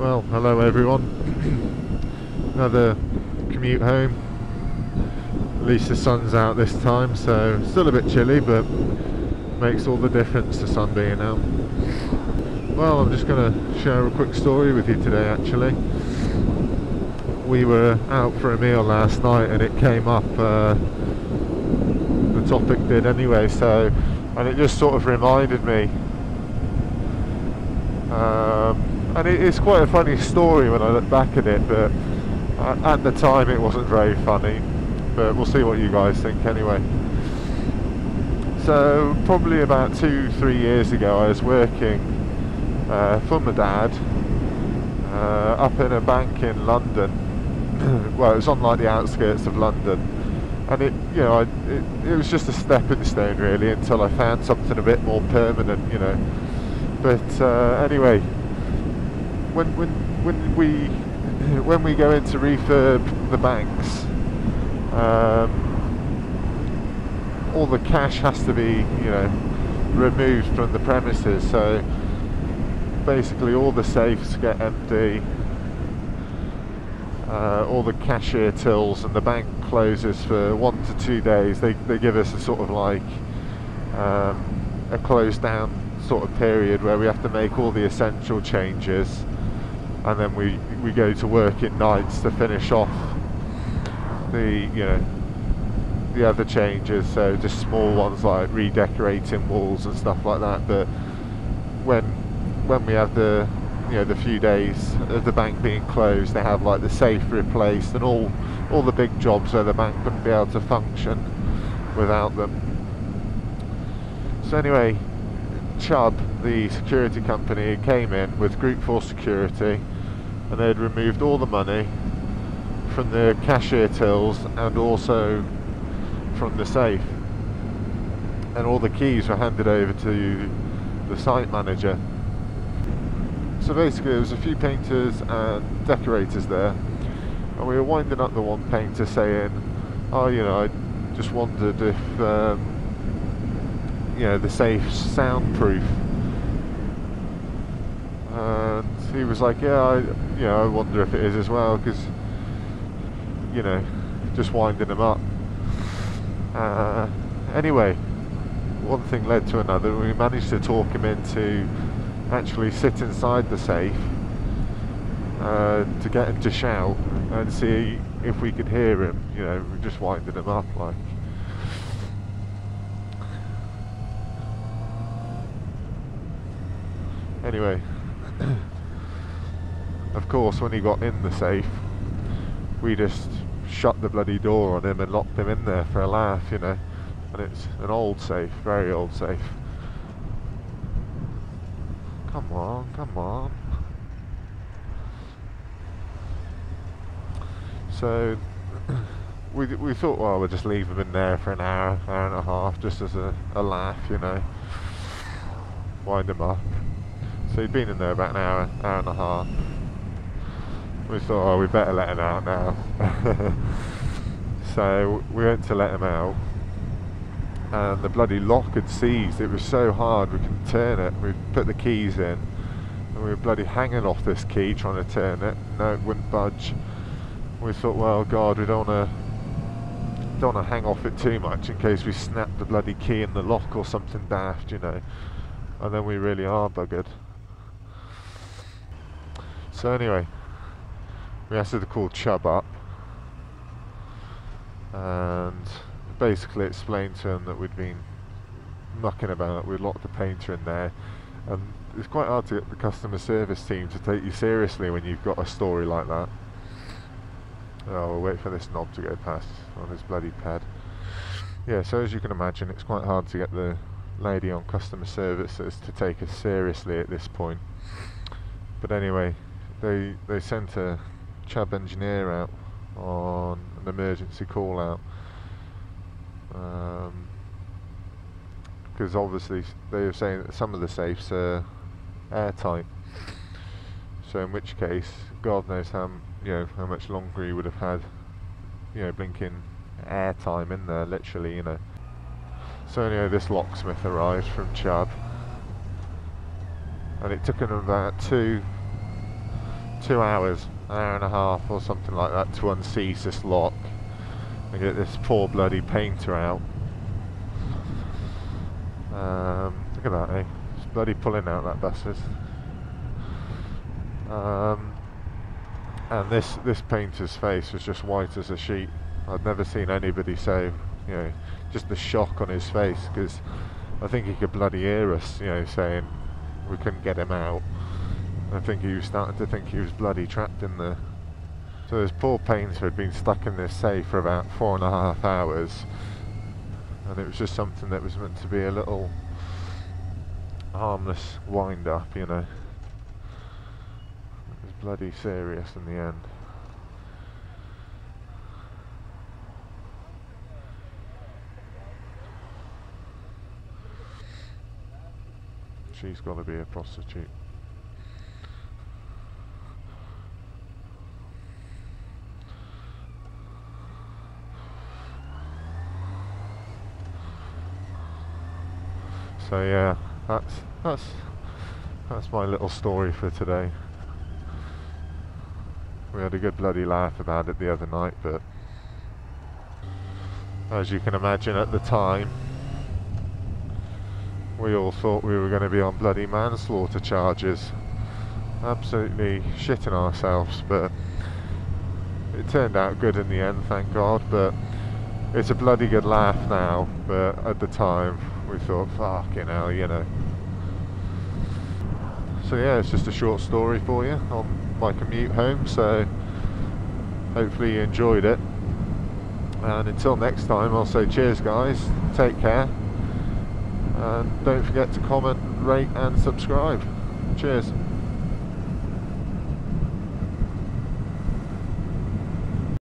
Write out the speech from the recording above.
Well, hello everyone. Another commute home. At least the sun's out this time, so still a bit chilly, but makes all the difference, the sun being out. Well, I'm just going to share a quick story with you today actually. We were out for a meal last night and it came up, the topic did anyway, and it just sort of reminded me. And it's quite a funny story when I look back at it, but at the time it wasn't very funny, but we'll see what you guys think anyway. So probably about 2-3 years ago I was working for my dad up in a bank in London. Well, it was on like the outskirts of London, and it was just a stepping stone really until I found something a bit more permanent, you know. But anyway, when we go in to refurb the banks, all the cash has to be, you know, removed from the premises. So basically, all the safes get empty, all the cashier tills, and the bank closes for 1 to 2 days. They give us a sort of like a closed down sort of period where we have to make all the essential changes, and then we go to work in nights to finish off the the other changes, so just small ones like redecorating walls and stuff like that. But when we have the the few days of the bank being closed, they have like the safe replaced and all the big jobs where the bank wouldn't be able to function without them. So anyway, Chubb, the security company, came in with Group 4 security, and they had removed all the money from the cashier tills and also from the safe, and all the keys were handed over to the site manager. So basically there was a few painters and decorators there, and we were winding up the one painter saying, oh, I just wondered if the safe's soundproof, and he was like, yeah, I wonder if it is as well, because just winding him up. Anyway, one thing led to another. We managed to talk him into actually sit inside the safe to get him to shout and see if we could hear him. We just winding him up like. Anyway, of course, when he got in the safe, we just shut the bloody door on him and locked him in there for a laugh, and it's an old safe, very old safe. Come on, come on. So we thought, well, we'll just leave him in there for an hour and a half, just as a laugh, wind him up. So he'd been in there about an hour and a half. We thought, oh, we better let him out now. So we went to let him out, and the bloody lock had seized. It was so hard we couldn't turn it. We put the keys in, and we were bloody hanging off this key trying to turn it. No, it wouldn't budge. We thought, well, God, we don't want to hang off it too much in case we snap the bloody key in the lock or something daft, and then we really are buggered. So anyway, we asked her to call Chubb up and basically explained to him that we'd been mucking about. We'd locked the painter in there, and it's quite hard to get the customer service team to take you seriously when you've got a story like that. Oh, we'll wait for this knob to go past on his bloody pad. Yeah, so as you can imagine, it's quite hard to get the lady on customer services to take us seriously at this point. But anyway, they sent a Chubb engineer out on an emergency call out, because obviously they were saying that some of the safes are airtight, so in which case God knows how much longer he would have had blinking air time in there, literally. So anyway, this locksmith arrived from Chubb, and it took him about two 2 hours, an hour and a half or something like that to unseize this lock and get this poor bloody painter out. Look at that, eh? It's bloody pulling out, that bastard. And this painter's face was just white as a sheet. I'd never seen anybody so, you know, just the shock on his face, because I think he could bloody hear us, you know, saying we couldn't get him out. I think he was starting to think he was bloody trapped in there. So this poor painter had been stuck in this safe for about 4.5 hours, and it was just something that was meant to be a little harmless wind up, you know. It was bloody serious in the end. She's got to be a prostitute. So yeah, that's my little story for today. We had a good bloody laugh about it the other night, but as you can imagine, at the time we all thought we were going to be on bloody manslaughter charges, absolutely shitting ourselves, but it turned out good in the end, thank God. But it's a bloody good laugh now, but at the time we thought, fucking hell, you know. So yeah, it's just a short story for you on my commute home, so hopefully you enjoyed it. And until next time, I'll say cheers guys, take care, and don't forget to comment, rate and subscribe. Cheers.